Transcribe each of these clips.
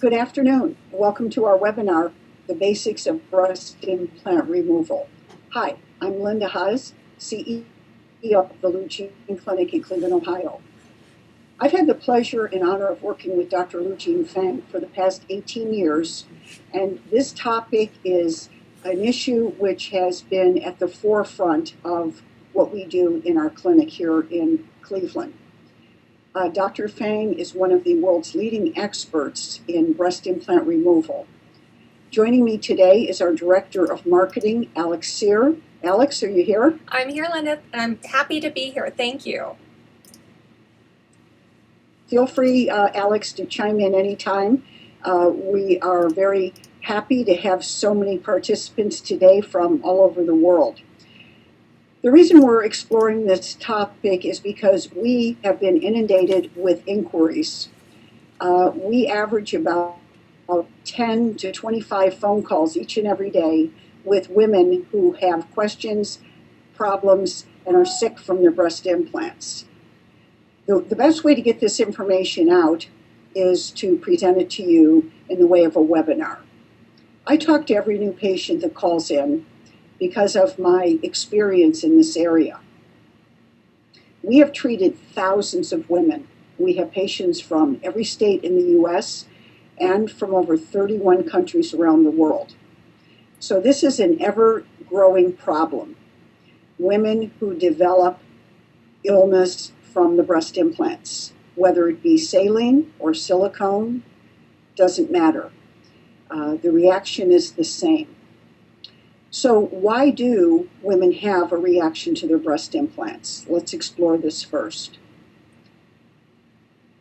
Good afternoon. Welcome to our webinar, The Basics of Breast Implant Removal. Hi, I'm Linda Haas, CEO of the Lu-Jean Clinic in Cleveland, Ohio. I've had the pleasure and honor of working with Dr. Lu-Jean Feng for the past 18 years, and this topic is an issue which has been at the forefront of what we do in our clinic here in Cleveland. Dr. Feng is one of the world's leading experts in breast implant removal. Joining me today is our Director of Marketing, Alex Sear. Alex, are you here? I'm here, Linda, and I'm happy to be here. Thank you. Feel free, Alex, to chime in anytime. We are very happy to have so many participants today from all over the world. The reason we're exploring this topic is because we have been inundated with inquiries. We average about 10 to 25 phone calls each and every day with women who have questions, problems, and are sick from their breast implants. The best way to get this information out is to present it to you in the way of a webinar. I talk to every new patient that calls in because of my experience in this area. We have treated thousands of women. We have patients from every state in the US and from over 31 countries around the world. So this is an ever-growing problem. Women who develop illness from the breast implants, whether it be saline or silicone, doesn't matter. The reaction is the same. So why do women have a reaction to their breast implants? Let's explore this first.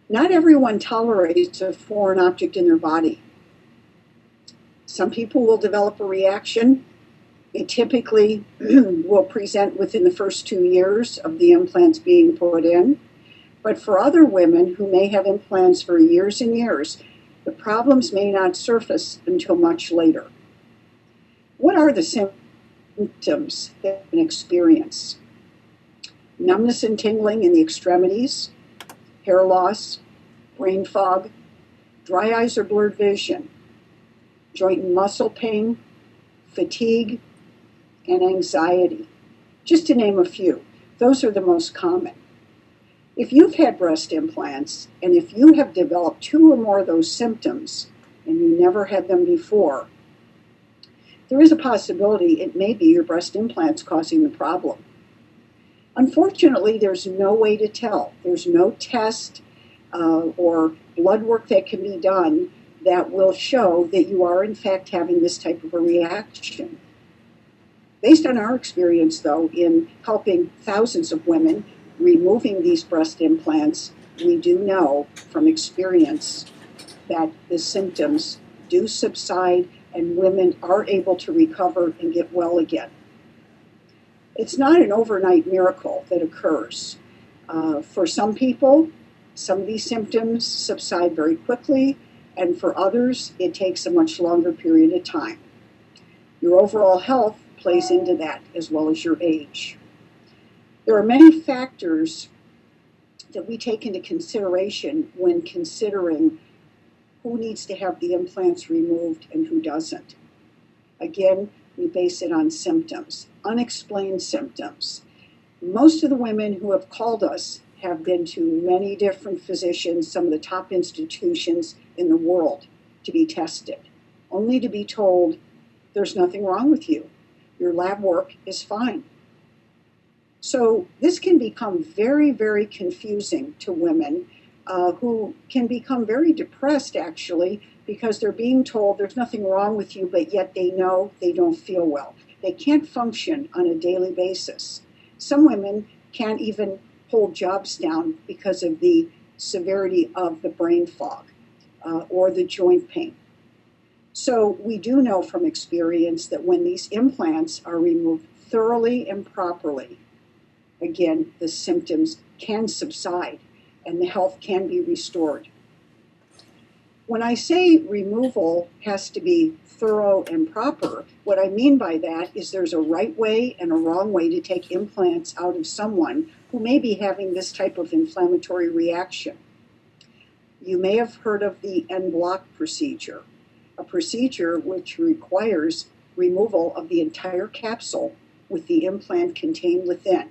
Not everyone tolerates a foreign object in their body. Some people will develop a reaction. It typically will present within the first 2 years of the implants being put in. But for other women who may have implants for years and years, the problems may not surface until much later. What are the symptoms that you can experience? Numbness and tingling in the extremities, hair loss, brain fog, dry eyes or blurred vision, joint and muscle pain, fatigue, and anxiety, just to name a few. Those are the most common. If you've had breast implants, and if you have developed 2 or more of those symptoms, and you never had them before, there is a possibility it may be your breast implants causing the problem. Unfortunately, there's no way to tell. There's no test or blood work that can be done that will show that you are in fact having this type of a reaction. Based on our experience, though, in helping thousands of women removing these breast implants, we do know from experience that the symptoms do subside and women are able to recover and get well again. It's not an overnight miracle that occurs. For some people, some of these symptoms subside very quickly, and for others, it takes a much longer period of time. Your overall health plays into that, as well as your age. There are many factors that we take into consideration when considering who needs to have the implants removed and who doesn't. Again, we base it on symptoms, unexplained symptoms. Most of the women who have called us have been to many different physicians, some of the top institutions in the world, to be tested, only to be told there's nothing wrong with you. Your lab work is fine. So this can become very, very confusing to women who can become very depressed, actually, because they're being told there's nothing wrong with you, but yet they know they don't feel well. They can't function on a daily basis. Some women can't even hold jobs down because of the severity of the brain fog or the joint pain. So we do know from experience that when these implants are removed thoroughly and properly, again, the symptoms can subside and the health can be restored. When I say removal has to be thorough and proper, what I mean by that is there's a right way and a wrong way to take implants out of someone who may be having this type of inflammatory reaction. You may have heard of the Unblock Procedure, a procedure which requires removal of the entire capsule with the implant contained within.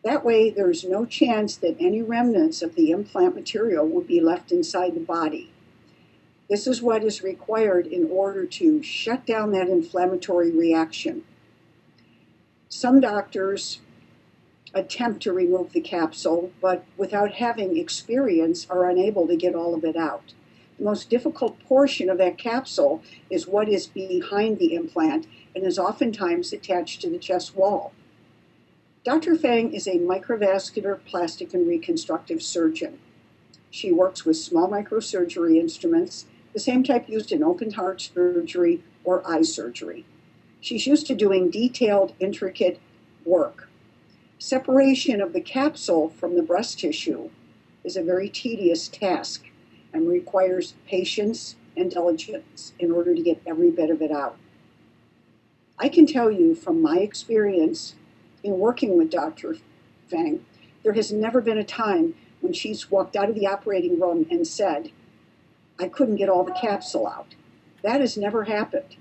That way, there's no chance that any remnants of the implant material will be left inside the body. This is what is required in order to shut down that inflammatory reaction. Some doctors attempt to remove the capsule, but without having experience are unable to get all of it out. The most difficult portion of that capsule is what is behind the implant and is oftentimes attached to the chest wall. Dr. Feng is a microvascular plastic and reconstructive surgeon. She works with small microsurgery instruments, the same type used in open heart surgery or eye surgery. She's used to doing detailed, intricate work. Separation of the capsule from the breast tissue is a very tedious task and requires patience and diligence in order to get every bit of it out. I can tell you from my experience in working with Dr. Feng, there has never been a time when she's walked out of the operating room and said, I couldn't get all the capsule out. That has never happened.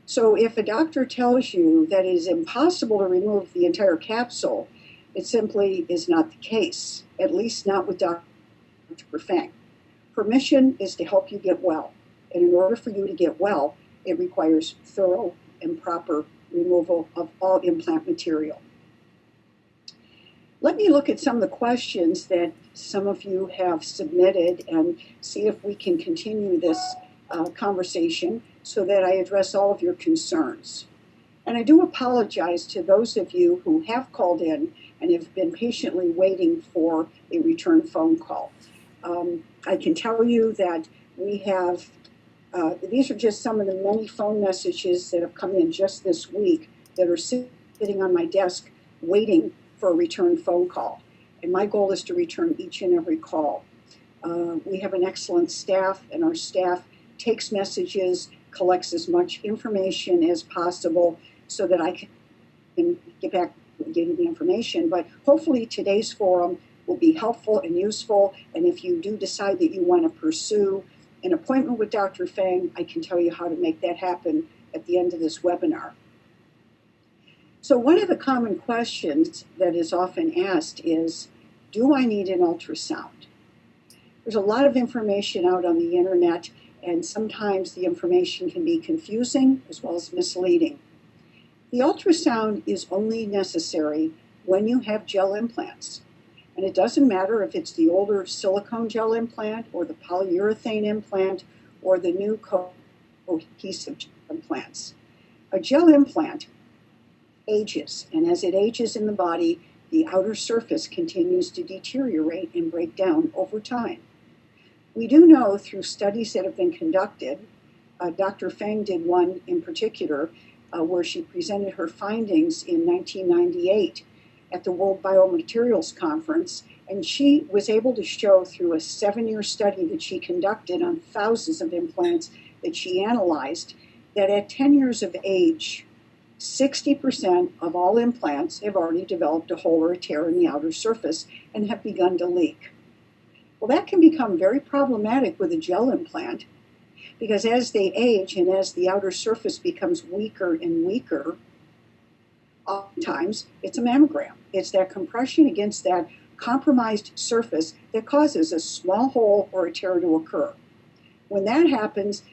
So if a doctor tells you that it is impossible to remove the entire capsule, it simply is not the case, at least not with Dr. Feng. Her mission is to help you get well. And in order for you to get well, it requires thorough and proper removal of all implant material. Let me look at some of the questions that some of you have submitted and see if we can continue this conversation so that I address all of your concerns. And I do apologize to those of you who have called in and have been patiently waiting for a return phone call. I can tell you that we have, these are just some of the many phone messages that have come in just this week that are sitting on my desk waiting for a return phone call. And my goal is to return each and every call. We have an excellent staff, and our staff takes messages, collects as much information as possible so that I can get back and give you the information. But hopefully today's forum will be helpful and useful. And if you do decide that you want to pursue an appointment with Dr. Feng, I can tell you how to make that happen at the end of this webinar. So one of the common questions that is often asked is, do I need an ultrasound? There's a lot of information out on the internet, and sometimes the information can be confusing as well as misleading. The ultrasound is only necessary when you have gel implants. And it doesn't matter if it's the older silicone gel implant or the polyurethane implant or the new cohesive implants. A gel implant ages, and as it ages in the body, the outer surface continues to deteriorate and break down over time. We do know through studies that have been conducted, Dr. Feng did one in particular, where she presented her findings in 1998 at the World Biomaterials Conference, and she was able to show through a 7-year study that she conducted on thousands of implants that she analyzed, that at 10 years of age, 60% of all implants have already developed a hole or a tear in the outer surface and have begun to leak. Well, that can become very problematic with a gel implant because as they age and as the outer surface becomes weaker and weaker, oftentimes it's a mammogram. It's that compression against that compromised surface that causes a small hole or a tear to occur. When that happens,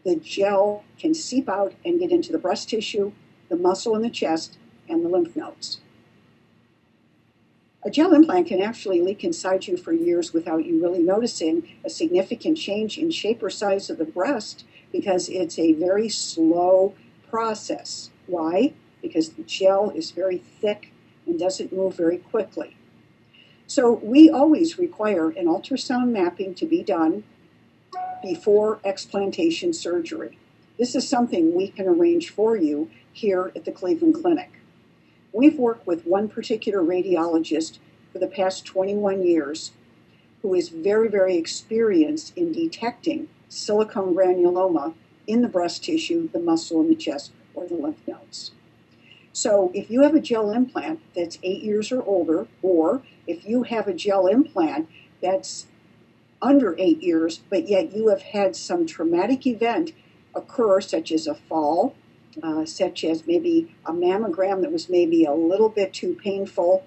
the gel can seep out and get into the breast tissue, the muscle in the chest, and the lymph nodes. A gel implant can actually leak inside you for years without you really noticing a significant change in shape or size of the breast because it's a very slow process. Why? Because the gel is very thick and doesn't move very quickly. So we always require an ultrasound mapping to be done before explantation surgery. This is something we can arrange for you here at the Cleveland Clinic. We've worked with one particular radiologist for the past 21 years who is very, very experienced in detecting silicone granuloma in the breast tissue, the muscle in the chest, or the lymph nodes. So if you have a gel implant that's 8 years or older, or if you have a gel implant that's under 8 years, but yet you have had some traumatic event occur, such as a fall, such as maybe a mammogram that was maybe a little bit too painful,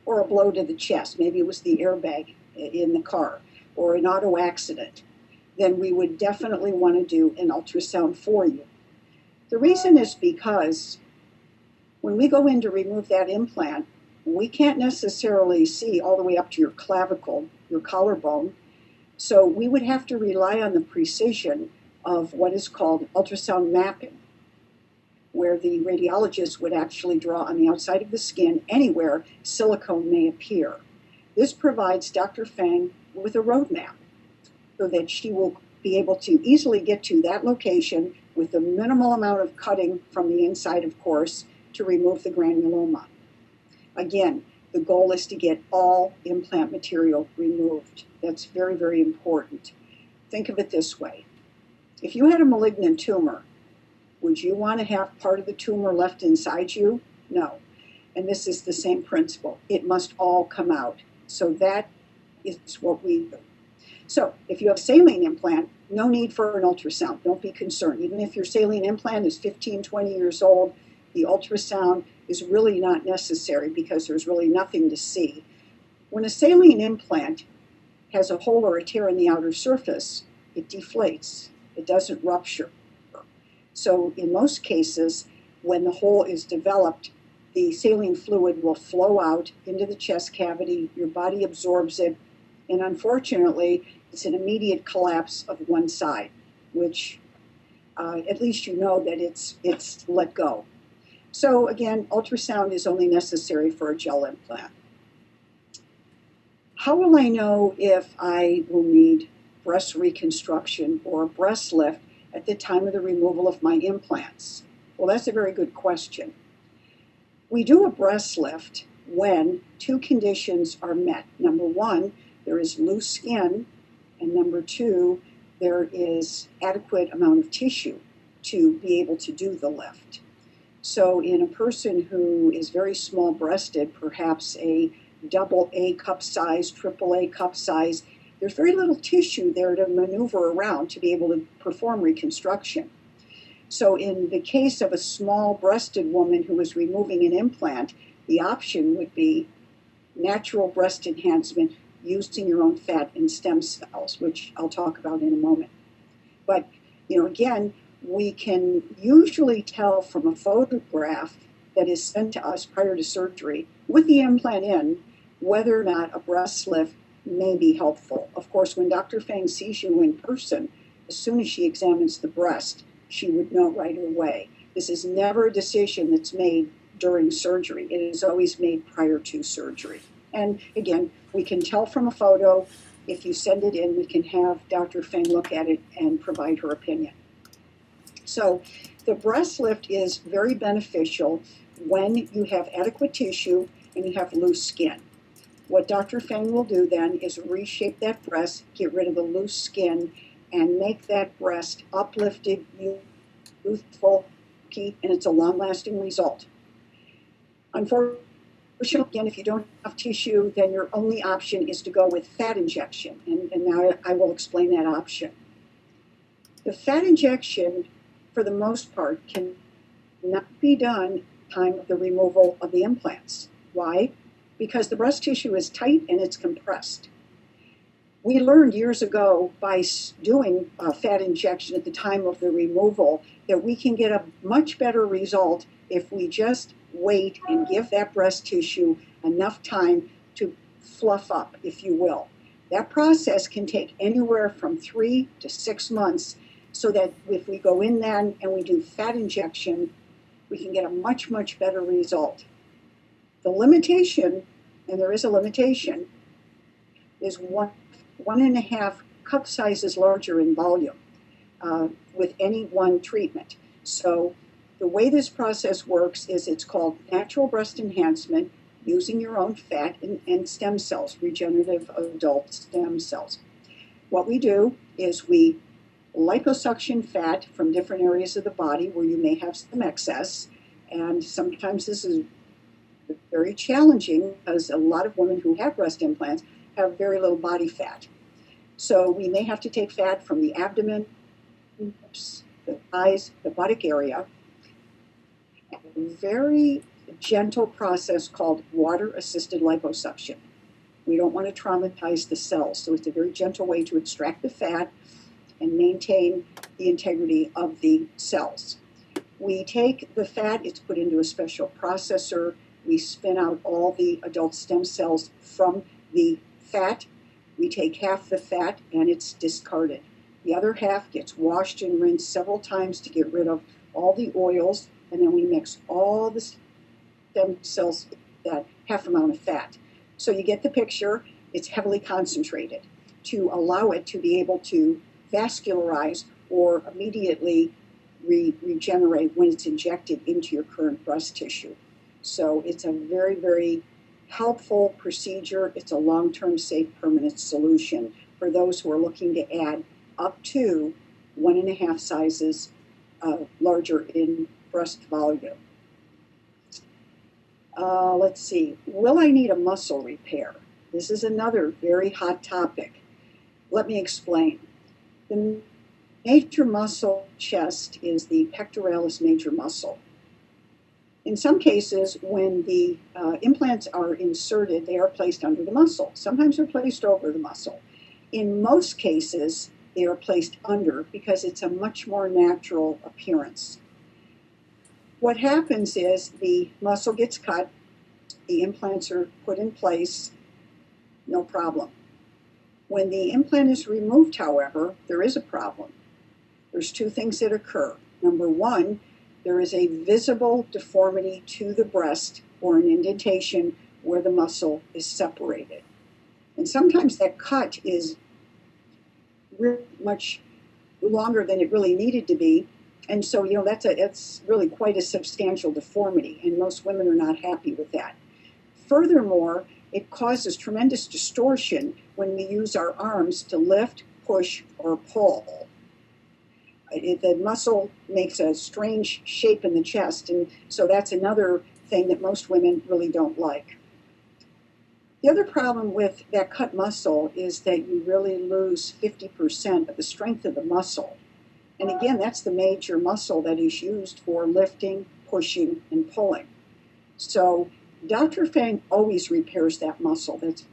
or a blow to the chest, maybe it was the airbag in the car, or an auto accident, then we would definitely want to do an ultrasound for you. The reason is because when we go in to remove that implant, we can't necessarily see all the way up to your clavicle, your collarbone, so we would have to rely on the precision of what is called ultrasound mapping, where the radiologist would actually draw on the outside of the skin anywhere silicone may appear. This provides Dr. Feng with a roadmap so that she will be able to easily get to that location with a minimal amount of cutting from the inside, of course, to remove the granuloma. Again, the goal is to get all implant material removed. That's very, very important. Think of it this way. If you had a malignant tumor, would you want to have part of the tumor left inside you? No. And this is the same principle. It must all come out. So that is what we do. So if you have a saline implant, no need for an ultrasound. Don't be concerned. Even if your saline implant is 15, 20 years old, the ultrasound is really not necessary because there's really nothing to see. When a saline implant has a hole or a tear in the outer surface, it deflates. It doesn't rupture. So in most cases, when the hole is developed, the saline fluid will flow out into the chest cavity, your body absorbs it, and unfortunately, it's an immediate collapse of one side, which at least you know that it's let go. So again, ultrasound is only necessary for a gel implant. How will I know if I will need breast reconstruction or a breast lift at the time of the removal of my implants? Well, that's a very good question. We do a breast lift when two conditions are met. Number one, there is loose skin, and number two, there is adequate amount of tissue to be able to do the lift. So in a person who is very small breasted, perhaps a double A cup size, triple A cup size, there's very little tissue there to maneuver around to be able to perform reconstruction. So in the case of a small breasted woman who is removing an implant, the option would be natural breast enhancement using your own fat and stem cells, which I'll talk about in a moment. But, again, we can usually tell from a photograph that is sent to us prior to surgery with the implant in whether or not a breast lift may be helpful. Of course, when Dr. Feng sees you in person, as soon as she examines the breast, she would know right away. This is never a decision that's made during surgery. It is always made prior to surgery. And again, we can tell from a photo. If you send it in, we can have Dr. Feng look at it and provide her opinion. So the breast lift is very beneficial when you have adequate tissue and you have loose skin. What Dr. Feng will do then is reshape that breast, get rid of the loose skin, and make that breast uplifted, youthful, and it's a long-lasting result. Unfortunately, again, if you don't have tissue, then your only option is to go with fat injection, and now I will explain that option. The fat injection, for the most part, can not be done at the time of the removal of the implants. Why? Because the breast tissue is tight and it's compressed. We learned years ago by doing a fat injection at the time of the removal that we can get a much better result if we just wait and give that breast tissue enough time to fluff up, if you will. That process can take anywhere from 3 to 6 months, so that if we go in then and we do fat injection, we can get a much, much better result. The limitation, and there is a limitation, is one and a half cup sizes larger in volume with any one treatment. So the way this process works is it's called natural breast enhancement using your own fat and stem cells, regenerative adult stem cells. What we do is we liposuction fat from different areas of the body where you may have some excess, and sometimes this is very challenging because a lot of women who have breast implants have very little body fat. So we may have to take fat from the abdomen, the thighs, the buttock area. A very gentle process called water-assisted liposuction. We don't want to traumatize the cells, so it's a very gentle way to extract the fat and maintain the integrity of the cells. We take the fat, it's put into a special processor. We spin out all the adult stem cells from the fat. We take half the fat and it's discarded. The other half gets washed and rinsed several times to get rid of all the oils, and then we mix all the stem cells with that half amount of fat. So you get the picture. It's heavily concentrated to allow it to be able to vascularize or immediately regenerate when it's injected into your current breast tissue. So it's a very, very helpful procedure. It's a long-term, safe, permanent solution for those who are looking to add up to 1.5 sizes larger in breast volume. Let's see, will I need a muscle repair? This is another very hot topic. Let me explain. The major muscle chest is the pectoralis major muscle. In some cases, when the implants are inserted, they are placed under the muscle. Sometimes they're placed over the muscle. In most cases, they are placed under because it's a much more natural appearance. What happens is the muscle gets cut, the implants are put in place, no problem. When the implant is removed, however, there is a problem. There's two things that occur. Number one, there is a visible deformity to the breast or an indentation where the muscle is separated. And sometimes that cut is really much longer than it really needed to be. And so, it's really quite a substantial deformity, and most women are not happy with that. Furthermore, it causes tremendous distortion when we use our arms to lift, push, or pull. The muscle makes a strange shape in the chest, and so that's another thing that most women really don't like. The other problem with that cut muscle is that you really lose 50% of the strength of the muscle. And again, that's the major muscle that is used for lifting, pushing, and pulling. So Dr. Feng always repairs that muscle. That's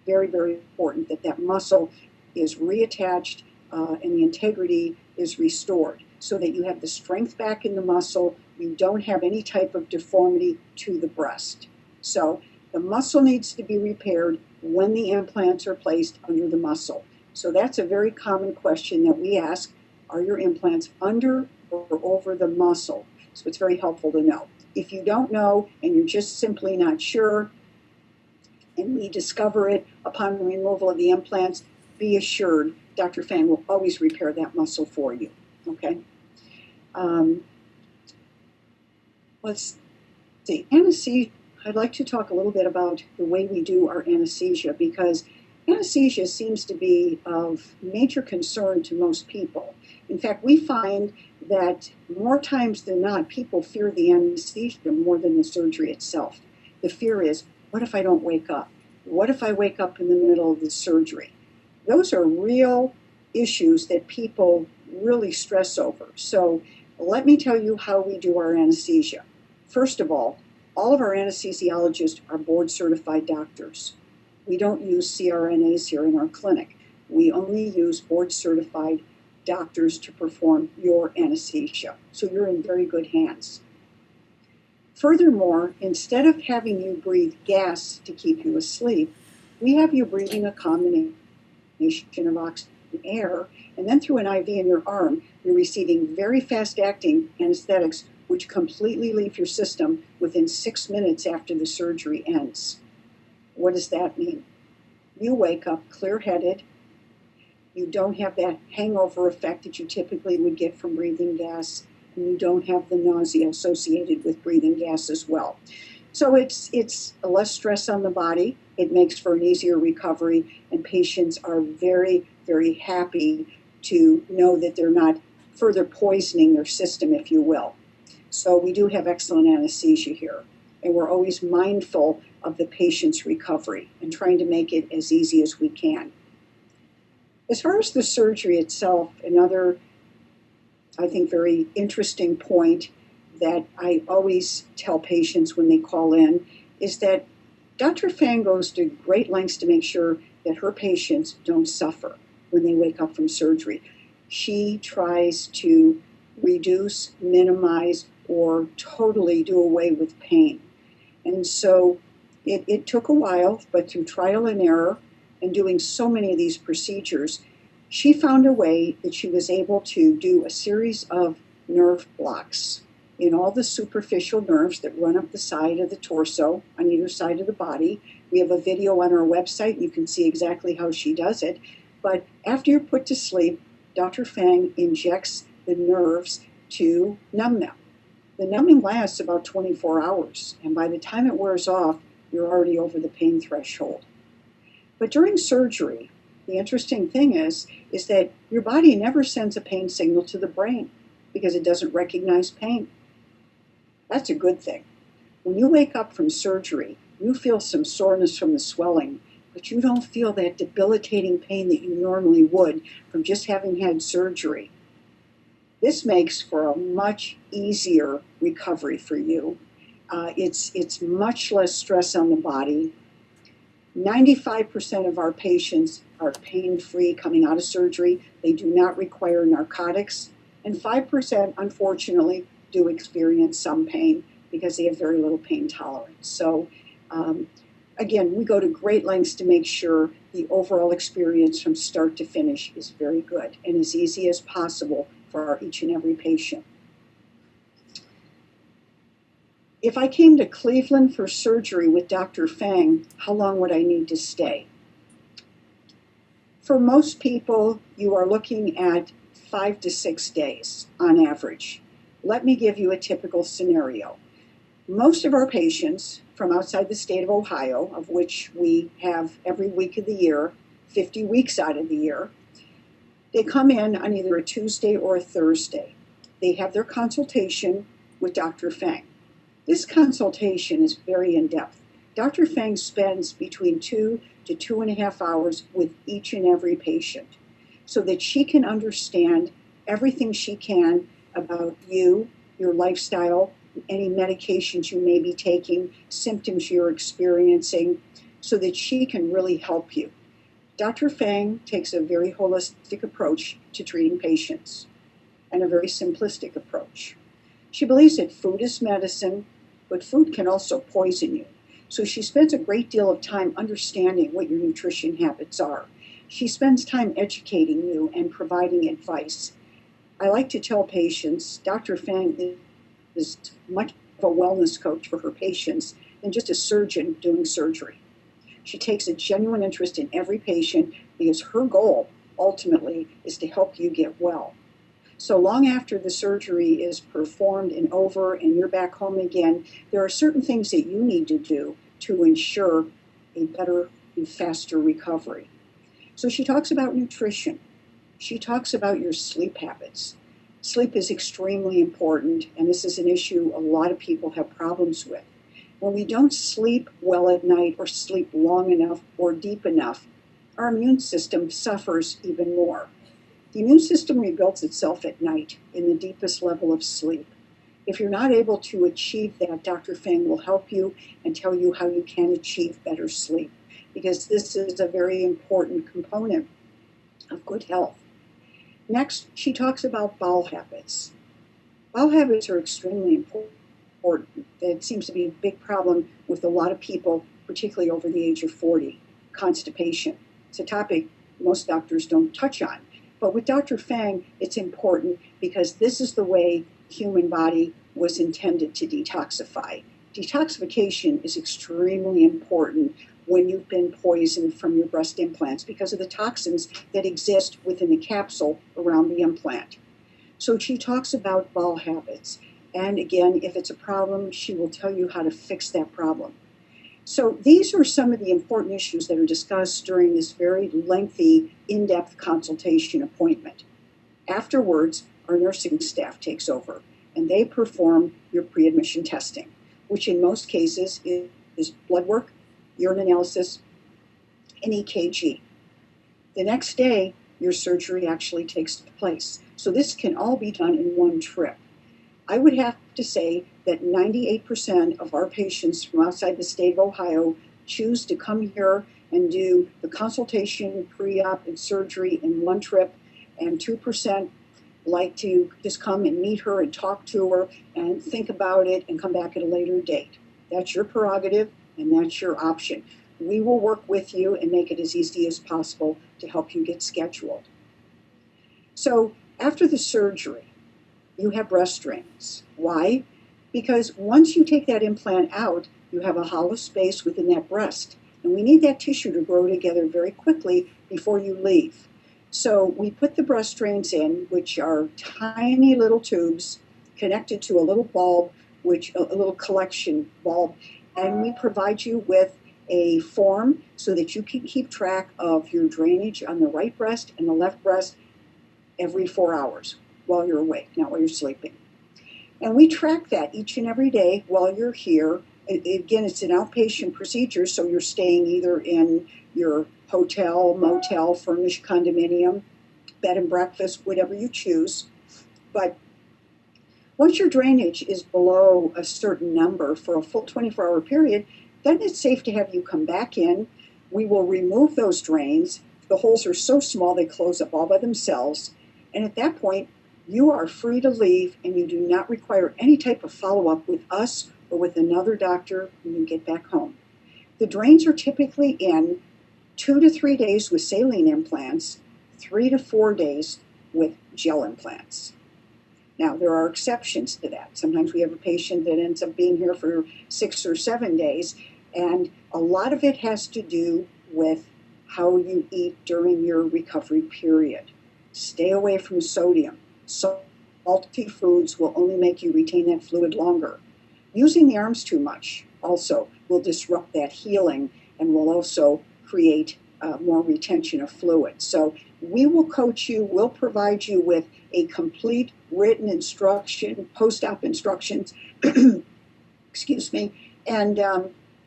very, very important that that muscle is reattached and the integrity is restored so that you have the strength back in the muscle. You don't have any type of deformity to the breast. So the muscle needs to be repaired when the implants are placed under the muscle. So that's a very common question that we ask. Are your implants under or over the muscle? So it's very helpful to know. If you don't know and you're just simply not sure, and we discover it upon the removal of the implants, be assured Dr. Feng will always repair that muscle for you, okay? Let's see, anesthesia. I'd like to talk a little bit about the way we do our anesthesia, because anesthesia seems to be of major concern to most people. In fact, we find that more times than not, people fear the anesthesia more than the surgery itself. The fear is, what if I don't wake up? What if I wake up in the middle of the surgery? Those are real issues that people really stress over. So let me tell you how we do our anesthesia. First of all of our anesthesiologists are board-certified doctors. We don't use CRNAs here in our clinic. We only use board-certified doctors to perform your anesthesia. So you're in very good hands. Furthermore, instead of having you breathe gas to keep you asleep, we have you breathing a combination of oxygen and air, and then through an IV in your arm, you're receiving very fast-acting anesthetics which completely leave your system within 6 minutes after the surgery ends. What does that mean? You wake up clear-headed. You don't have that hangover effect that you typically would get from breathing gas, and you don't have the nausea associated with breathing gas as well. So it's less stress on the body. It makes for an easier recovery, and patients are very, very happy to know that they're not further poisoning their system, if you will. So we do have excellent anesthesia here, and we're always mindful of the patient's recovery and trying to make it as easy as we can. As far as the surgery itself, another, I think, very interesting point that I always tell patients when they call in is that Dr. Feng goes to great lengths to make sure that her patients don't suffer when they wake up from surgery. She tries to reduce, minimize, or totally do away with pain. And so it took a while, but through trial and error and doing so many of these procedures, she found a way that she was able to do a series of nerve blocks in all the superficial nerves that run up the side of the torso on either side of the body. We have a video on our website. You can see exactly how she does it. But after you're put to sleep, Dr. Feng injects the nerves to numb them. The numbing lasts about 24 hours, and by the time it wears off, you're already over the pain threshold. But during surgery, the interesting thing is that your body never sends a pain signal to the brain because it doesn't recognize pain. That's a good thing. When you wake up from surgery, you feel some soreness from the swelling, but you don't feel that debilitating pain that you normally would from just having had surgery. This makes for a much easier recovery for you. It's much less stress on the body. 95% of our patients are pain-free coming out of surgery. They do not require narcotics. And 5%, unfortunately, do experience some pain because they have very little pain tolerance. So again, we go to great lengths to make sure the overall experience from start to finish is very good and as easy as possible for each and every patient. If I came to Cleveland for surgery with Dr. Feng, how long would I need to stay? For most people, you are looking at 5 to 6 days on average. Let me give you a typical scenario. Most of our patients from outside the state of Ohio, of which we have every week of the year, 50 weeks out of the year, they come in on either a Tuesday or a Thursday. They have their consultation with Dr. Feng. This consultation is very in-depth. Dr. Feng spends between 2 to 2.5 hours with each and every patient so that she can understand everything she can about you, your lifestyle, any medications you may be taking, symptoms you're experiencing, so that she can really help you. Dr. Feng takes a very holistic approach to treating patients and a very simplistic approach. She believes that food is medicine, but food can also poison you. So she spends a great deal of time understanding what your nutrition habits are. She spends time educating you and providing advice. I like to tell patients, Dr. Feng is much of a wellness coach for her patients than just a surgeon doing surgery. She takes a genuine interest in every patient because her goal, ultimately, is to help you get well. So long after the surgery is performed and over and you're back home again, there are certain things that you need to do to ensure a better and faster recovery. So she talks about nutrition. She talks about your sleep habits. Sleep is extremely important, and this is an issue a lot of people have problems with. When we don't sleep well at night or sleep long enough or deep enough, our immune system suffers even more. The immune system rebuilds itself at night in the deepest level of sleep. If you're not able to achieve that, Dr. Feng will help you and tell you how you can achieve better sleep, because this is a very important component of good health. Next, she talks about bowel habits. Bowel habits are extremely important. It seems to be a big problem with a lot of people, particularly over the age of 40. Constipation. It's a topic most doctors don't touch on. But with Dr. Feng, it's important because this is the way the human body was intended to detoxify. Detoxification is extremely important when you've been poisoned from your breast implants because of the toxins that exist within the capsule around the implant. So she talks about bowel habits. And again, if it's a problem, she will tell you how to fix that problem. So these are some of the important issues that are discussed during this very lengthy, in-depth consultation appointment. Afterwards, our nursing staff takes over, and they perform your pre-admission testing, which in most cases is blood work, urine analysis, and EKG. The next day, your surgery actually takes place. So this can all be done in one trip. I would have to say that 98% of our patients from outside the state of Ohio choose to come here and do the consultation, pre-op, and surgery in one trip, and 2% like to just come and meet her and talk to her and think about it and come back at a later date. That's your prerogative and that's your option. We will work with you and make it as easy as possible to help you get scheduled. So after the surgery, you have breast drains. Why? Because once you take that implant out, you have a hollow space within that breast. And we need that tissue to grow together very quickly before you leave. So we put the breast drains in, which are tiny little tubes connected to a little bulb, a little collection bulb, and we provide you with a form so that you can keep track of your drainage on the right breast and the left breast every 4 hours while you're awake, not while you're sleeping. And we track that each and every day while you're here. Again, it's an outpatient procedure, so you're staying either in your hotel, motel, furnished condominium, bed and breakfast, whatever you choose. But once your drainage is below a certain number for a full 24-hour period, then it's safe to have you come back in. We will remove those drains. The holes are so small they close up all by themselves. And at that point, you are free to leave and you do not require any type of follow-up with us or with another doctor when you get back home. The drains are typically in 2 to 3 days with saline implants, 3 to 4 days with gel implants. Now, there are exceptions to that. Sometimes we have a patient that ends up being here for 6 or 7 days, and a lot of it has to do with how you eat during your recovery period. Stay away from sodium. Salty foods will only make you retain that fluid longer. Using the arms too much also will disrupt that healing and will also create more retention of fluid. So we will coach you, we'll provide you with a complete written instruction, post-op instructions, excuse me, and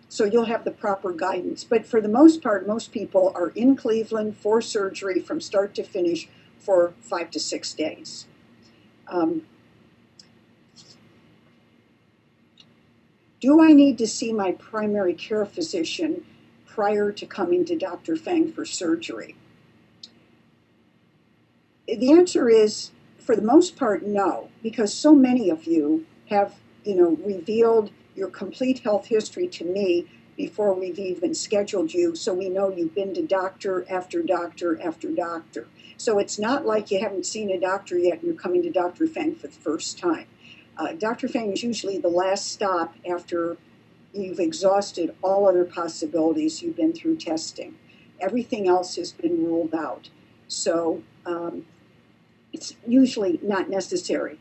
so you'll have the proper guidance. But for the most part, most people are in Cleveland for surgery from start to finish for 5 to 6 days. Do I need to see my primary care physician prior to coming to Dr. Feng for surgery? The answer is, for the most part, no, because so many of you have, revealed your complete health history to me before we've even scheduled you, so we know you've been to doctor after doctor after doctor. So it's not like you haven't seen a doctor yet and you're coming to Dr. Feng for the first time. Dr. Feng is usually the last stop after you've exhausted all other possibilities. You've been through testing. Everything else has been ruled out. So it's usually not necessary.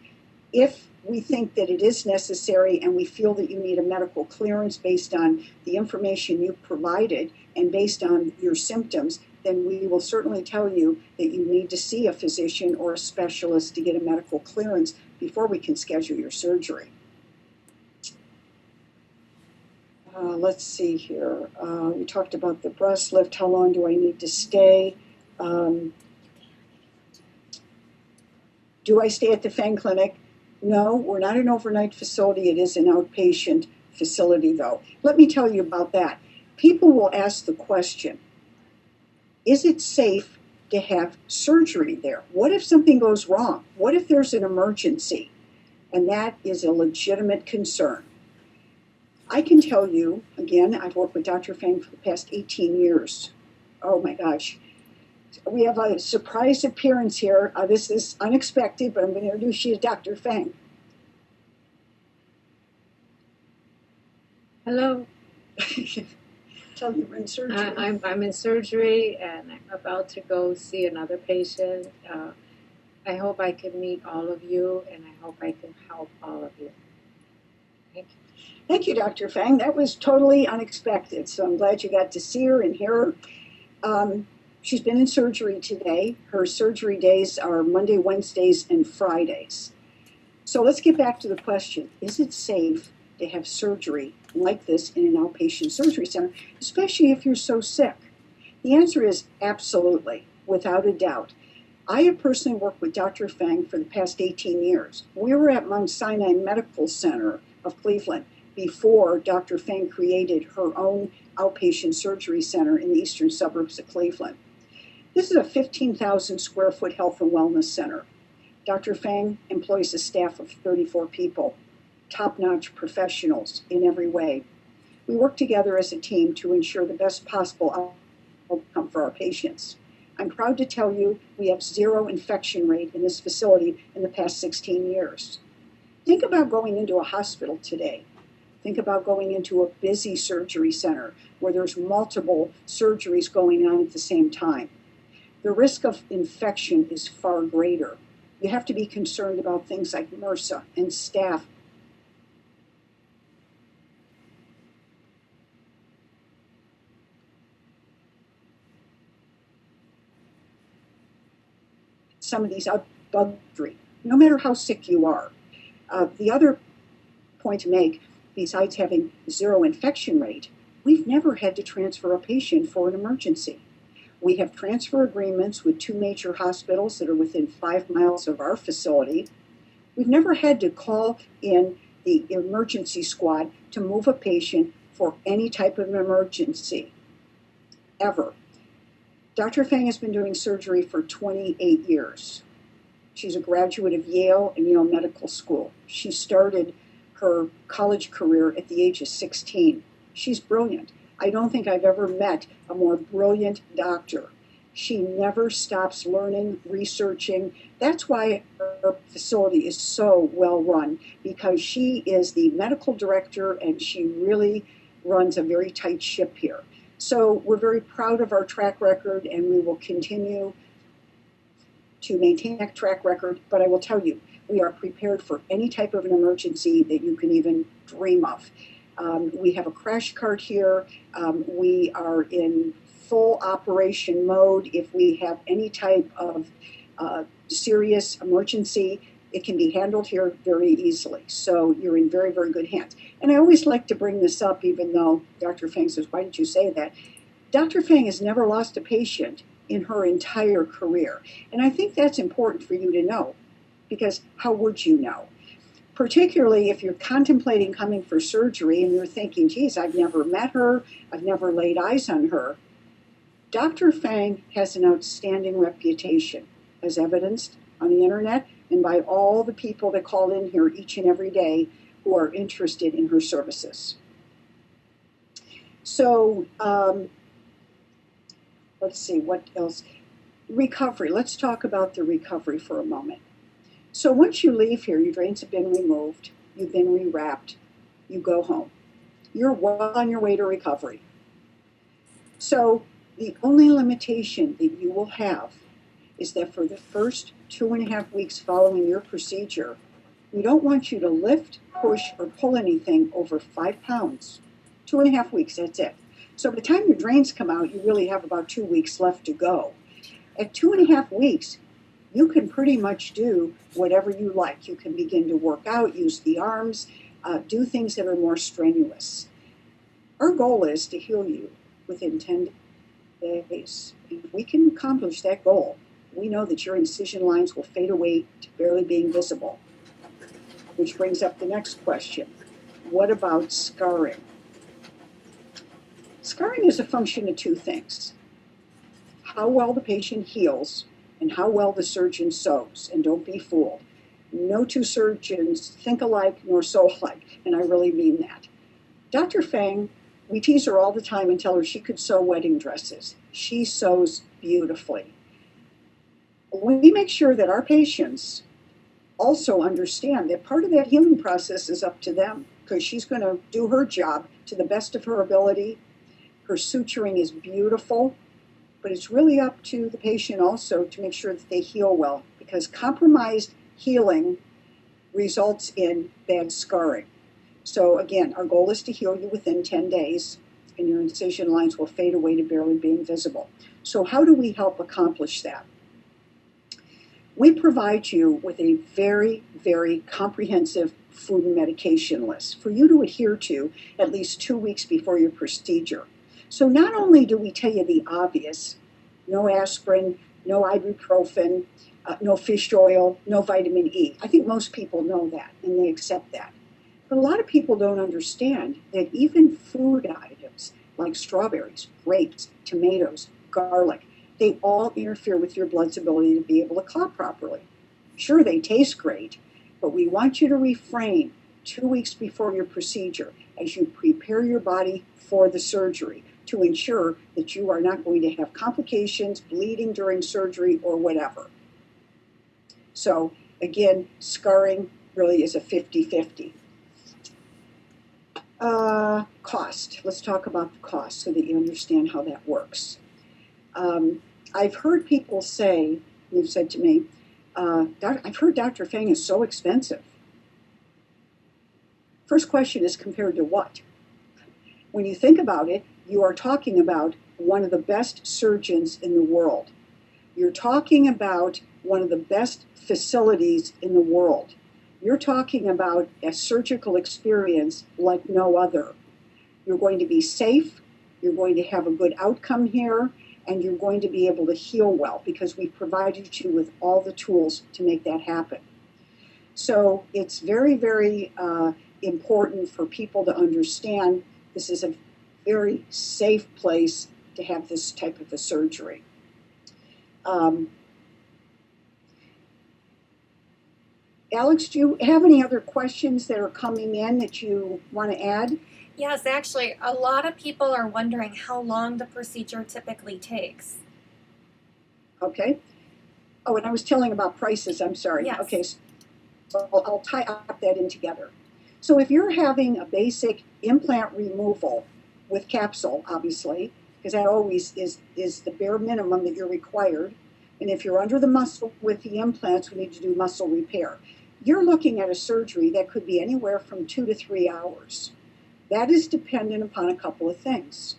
If we think that it is necessary and we feel that you need a medical clearance based on the information you provided and based on your symptoms, then we will certainly tell you that you need to see a physician or a specialist to get a medical clearance before we can schedule your surgery. Let's see here. We talked about the breast lift. How long do I need to stay? Do I stay at the Feng Clinic? No, we're not an overnight facility. It is an outpatient facility, though. Let me tell you about that. People will ask the question, is it safe to have surgery there? What if something goes wrong? What if there's an emergency? And that is a legitimate concern. I can tell you, again, I've worked with Dr. Feng for the past 18 years. Oh my gosh. We have a surprise appearance here. This is unexpected, but I'm going to introduce you to Dr. Feng. Hello. Tell you we're in surgery. I'm in surgery and I'm about to go see another patient. I hope I can meet all of you and I hope I can help all of you. Thank you. Thank you, Dr. Feng. That was totally unexpected, so I'm glad you got to see her and hear her. She's been in surgery today. Her surgery days are Monday, Wednesdays, and Fridays. So let's get back to the question. Is it safe to have surgery like this in an outpatient surgery center, especially if you're so sick? The answer is absolutely, without a doubt. I have personally worked with Dr. Feng for the past 18 years. We were at Mount Sinai Medical Center of Cleveland before Dr. Feng created her own outpatient surgery center in the eastern suburbs of Cleveland. This is a 15,000 square foot health and wellness center. Dr. Feng employs a staff of 34 people, top-notch professionals in every way. We work together as a team to ensure the best possible outcome for our patients. I'm proud to tell you we have 0 infection rate in this facility in the past 16 years. Think about going into a hospital today. Think about going into a busy surgery center where there's multiple surgeries going on at the same time. The risk of infection is far greater. You have to be concerned about things like MRSA and staph. Some of these buggery, no matter how sick you are. The other point to make, besides having 0 infection rate, we've never had to transfer a patient for an emergency. We have transfer agreements with 2 major hospitals that are within 5 miles of our facility. We've never had to call in the emergency squad to move a patient for any type of emergency, ever. Dr. Feng has been doing surgery for 28 years. She's a graduate of Yale and Yale Medical School. She started her college career at the age of 16. She's brilliant. I don't think I've ever met a more brilliant doctor. She never stops learning, researching. That's why her facility is so well run, because she is the medical director and she really runs a very tight ship here. So we're very proud of our track record and we will continue to maintain that track record. But I will tell you, we are prepared for any type of an emergency that you can even dream of. We have a crash cart here. We are in full operation mode. If we have any type of serious emergency, it can be handled here very easily. So you're in very, very good hands. And I always like to bring this up, even though Dr. Feng says, why did you say that? Dr. Feng has never lost a patient in her entire career. And I think that's important for you to know, because how would you know? Particularly if you're contemplating coming for surgery and you're thinking, geez, I've never met her, I've never laid eyes on her. Dr. Feng has an outstanding reputation, as evidenced on the internet and by all the people that call in here each and every day who are interested in her services. So let's see, what else? Recovery. Let's talk about the recovery for a moment. So once you leave here, your drains have been removed, you've been rewrapped, you go home. You're well on your way to recovery. So the only limitation that you will have is that for the first 2.5 weeks following your procedure, we don't want you to lift, push, or pull anything over 5 pounds. 2.5 weeks, that's it. So by the time your drains come out, you really have about 2 weeks left to go. At 2.5 weeks, you can pretty much do whatever you like. You can begin to work out, use the arms, do things that are more strenuous. Our goal is to heal you within 10 days. If we can accomplish that goal, we know that your incision lines will fade away to barely being visible. Which brings up the next question. What about scarring? Scarring is a function of 2 things. How well the patient heals and how well the surgeon sews. And don't be fooled. No 2 surgeons think alike nor sew alike, and I really mean that. Dr. Feng, we tease her all the time and tell her she could sew wedding dresses. She sews beautifully. We make sure that our patients also understand that part of that healing process is up to them, because she's going to do her job to the best of her ability. Her suturing is beautiful, but it's really up to the patient also to make sure that they heal well, because compromised healing results in bad scarring. So again, our goal is to heal you within 10 days, and your incision lines will fade away to barely being visible. So how do we help accomplish that? We provide you with a very, very comprehensive food and medication list for you to adhere to at least 2 weeks before your procedure. So not only do we tell you the obvious, no aspirin, no ibuprofen, no fish oil, no vitamin E. I think most people know that and they accept that. But a lot of people don't understand that even food items like strawberries, grapes, tomatoes, garlic, they all interfere with your blood's ability to be able to clot properly. Sure, they taste great, but we want you to refrain 2 weeks before your procedure as you prepare your body for the surgery to ensure that you are not going to have complications, bleeding during surgery, or whatever. So again, scarring really is a 50-50. Cost. Let's talk about the cost so that you understand how that works. I've heard people say, they've said to me, I've heard Dr. Feng is so expensive. First question is compared to what? When you think about it, you are talking about one of the best surgeons in the world. You're talking about one of the best facilities in the world. You're talking about a surgical experience like no other. You're going to be safe, you're going to have a good outcome here, and you're going to be able to heal well because we've provided you with all the tools to make that happen. So it's very, very important for people to understand this is a very safe place to have this type of a surgery. Alex, do you have any other questions that are coming in that you want to add? Yes, actually, a lot of people are wondering how long the procedure typically takes. Okay. Oh, and I was telling about prices, I'm sorry. Yes. Okay, so I'll tie up that in together. So if you're having a basic implant removal with capsule, obviously, because that always is the bare minimum that you're required, and if you're under the muscle with the implants, we need to do muscle repair. You're looking at a surgery that could be anywhere from 2 to 3 hours. That is dependent upon a couple of things.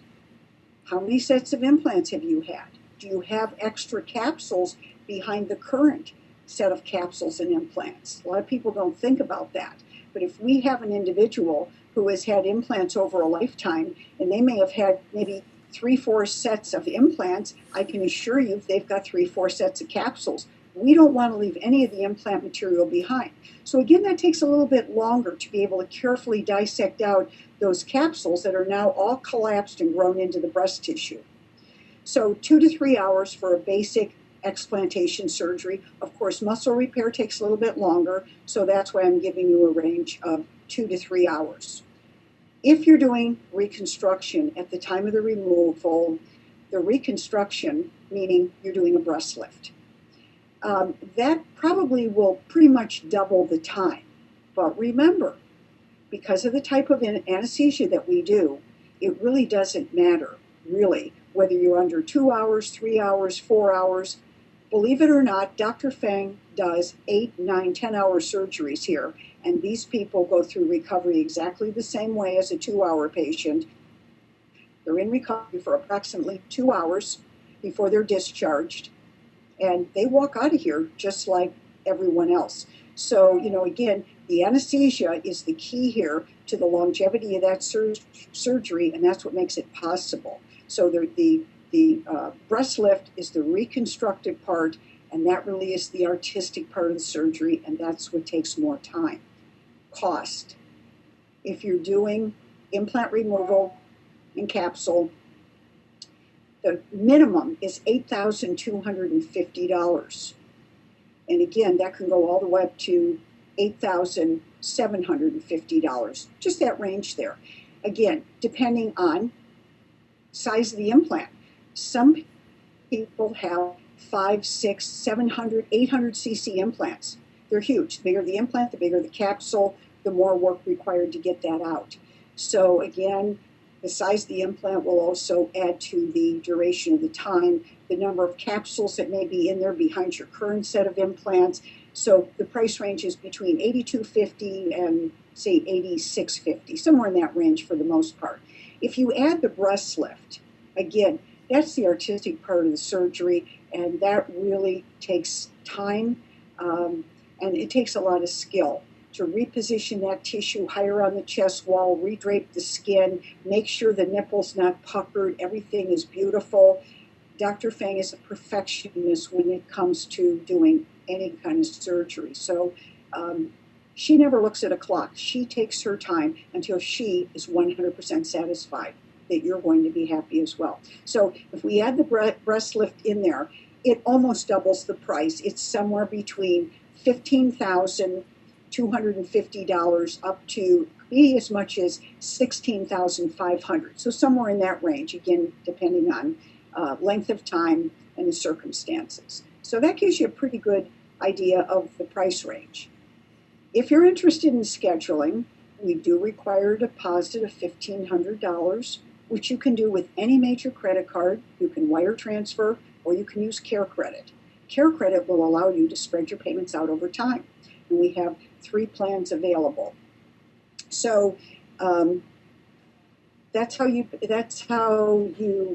How many sets of implants have you had? Do you have extra capsules behind the current set of capsules and implants? A lot of people don't think about that. But if we have an individual who has had implants over a lifetime, and they may have had maybe 3-4 sets of implants, I can assure you they've got 3-4 sets of capsules. We don't want to leave any of the implant material behind. So again, that takes a little bit longer to be able to carefully dissect out those capsules that are now all collapsed and grown into the breast tissue. So 2 to 3 hours for a basic explantation surgery. Of course, muscle repair takes a little bit longer, so that's why I'm giving you a range of 2 to 3 hours. If you're doing reconstruction at the time of the removal, the reconstruction, meaning you're doing a breast lift, that probably will pretty much double the time. But remember, because of the type of anesthesia that we do, it really doesn't matter, really, whether you're under 2 hours, 3 hours, 4 hours. Believe it or not, Dr. Feng does 8, 9, 10-hour surgeries here, and these people go through recovery exactly the same way as a 2-hour patient. They're in recovery for approximately 2 hours before they're discharged, and they walk out of here just like everyone else. So, again, the anesthesia is the key here to the longevity of that surgery, and that's what makes it possible. So the breast lift is the reconstructive part, and that really is the artistic part of the surgery, and that's what takes more time. Cost. If you're doing implant removal and capsule, the minimum is $8,250. And again, that can go all the way up to $8,750, just that range there. Again, depending on size of the implant. Some people have 5, 6, 700, 800 cc implants. They're huge. The bigger the implant, the bigger the capsule, the more work required to get that out. So again, the size of the implant will also add to the duration of the time, the number of capsules that may be in there behind your current set of implants. So the price range is between $8,250 and say $8,650, somewhere in that range for the most part. If you add the breast lift, again, that's the artistic part of the surgery, and that really takes time, and it takes a lot of skill to reposition that tissue higher on the chest wall, redrape the skin, make sure the nipple's not puckered, everything is beautiful. Dr. Feng is a perfectionist when it comes to doing any kind of surgery. So she never looks at a clock. She takes her time until she is 100% satisfied that you're going to be happy as well. So if we add the breast lift in there, it almost doubles the price. It's somewhere between $15,250 up to be as much as $16,500. So somewhere in that range, again, depending on length of time and the circumstances. So that gives you a pretty good idea of the price range. If you're interested in scheduling, we do require a deposit of $1,500, which you can do with any major credit card. You can wire transfer, or you can use Care Credit. Care Credit will allow you to spread your payments out over time. And we have 3 plans available. So that's how you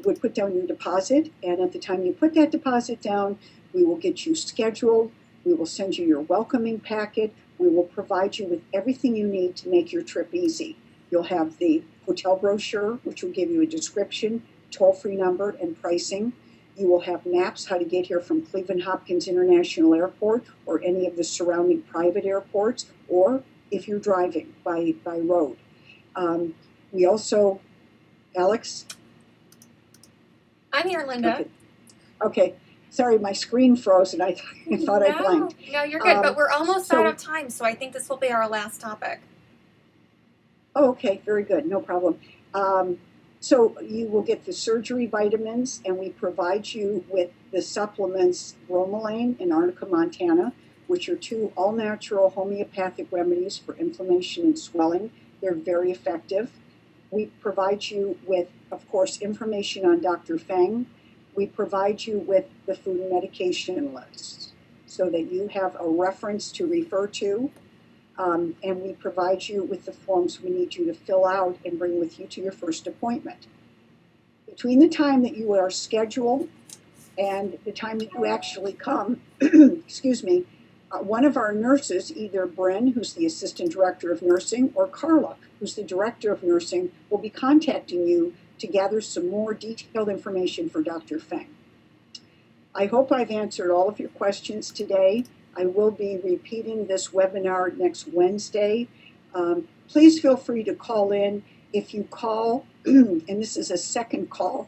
would put down your deposit. And at the time you put that deposit down, we will get you scheduled. We will send you your welcoming packet. We will provide you with everything you need to make your trip easy. You'll have the hotel brochure, which will give you a description, toll-free number, and pricing. You will have maps how to get here from Cleveland Hopkins International Airport or any of the surrounding private airports, or if you're driving by road. We also, Alex? I'm here, Linda. Okay. Sorry, my screen froze and I thought I blanked. No, you're good, but we're almost out of time, so I think this will be our last topic. Oh, okay, very good, no problem. So you will get the surgery vitamins, and we provide you with the supplements bromelain and arnica montana, which are 2 all-natural homeopathic remedies for inflammation and swelling. They're very effective. We provide you with, of course, information on Dr. Feng. We provide you with the food and medication list so that you have a reference to refer to. And we provide you with the forms we need you to fill out and bring with you to your first appointment. Between the time that you are scheduled and the time that you actually come, excuse me, one of our nurses, either Bren, who's the Assistant Director of Nursing, or Carla, who's the Director of Nursing, will be contacting you to gather some more detailed information for Dr. Feng. I hope I've answered all of your questions today. I will be repeating this webinar next Wednesday. Please feel free to call in. If you call, and this is a second call,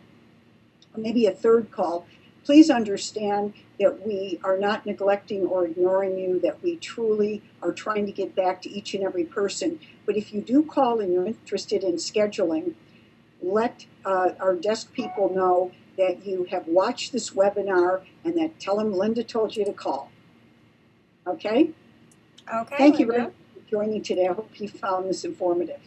or maybe a third call, please understand that we are not neglecting or ignoring you, that we truly are trying to get back to each and every person. But if you do call and you're interested in scheduling, let our desk people know that you have watched this webinar and that tell them Linda told you to call. Okay? Okay, Thank you Linda. very much for joining today. I hope you found this informative.